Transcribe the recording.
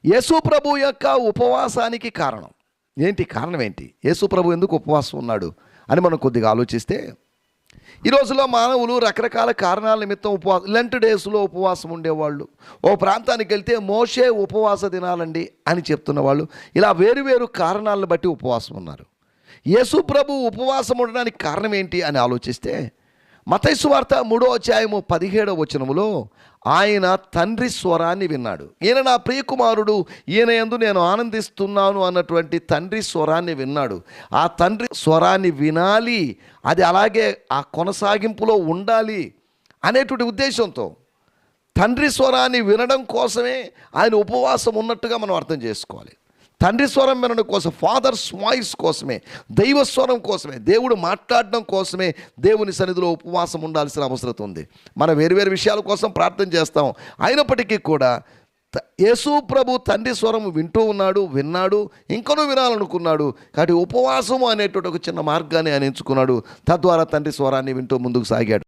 యేసు ప్రభు యొక్క ఉపవాసానికి కారణం ఏంటి? కారణం ఏంటి? యేసు ప్రభు ఎందుకు ఉపవాసం ఉన్నాడు అని మనం కొద్దిగా ఆలోచిస్తే, ఈ రోజుల్లో మానవులు రకరకాల కారణాల నిమిత్తం లెంట్ డేస్లో ఉపవాసం ఉండేవాళ్ళు, ఓ ప్రాంతానికి వెళ్తే మోషే ఉపవాస దినాలండి అని చెప్తున్న వాళ్ళు, ఇలా వేరు కారణాలను బట్టి ఉపవాసం ఉన్నారు. యేసు ప్రభు ఉపవాసం ఉండడానికి కారణం ఏంటి అని ఆలోచిస్తే, మత్తయి సువార్త 3:17 ఆయన తండ్రి స్వరాన్ని విన్నాడు. ఈయన నా ప్రియకుమారుడు, ఈయన యందు నేను ఆనందిస్తున్నాను అన్నటువంటి తండ్రి స్వరాన్ని విన్నాడు. ఆ తండ్రి స్వరాన్ని వినాలి, అది అలాగే ఆ కొనసాగింపులో ఉండాలి అనేటువంటి ఉద్దేశంతో తండ్రి స్వరాన్ని వినడం కోసమే ఆయన ఉపవాసం ఉన్నట్టుగా మనం అర్థం చేసుకోవాలి. తండ్రి స్వరం వినడం కోసం, ఫాదర్స్ వాయిస్ కోసమే, దైవ స్వరం కోసమే, దేవుడు మాట్లాడడం కోసమే దేవుని సన్నిధిలో ఉపవాసం ఉండాల్సిన అవసరం ఉంది. మనం వేరు విషయాల కోసం ప్రార్థన చేస్తాం. అయినప్పటికీ కూడా యేసు ప్రభు తండ్రి స్వరం విన్నాడు, ఇంకనూ వినాలనుకున్నాడు. కాబట్టి ఉపవాసము అనేటువంటి ఒక చిన్న మార్గాన్ని ఆయన ఎంచుకున్నాడు. తద్వారా తండ్రి స్వరాన్ని వింటూ ముందుకు సాగాడు.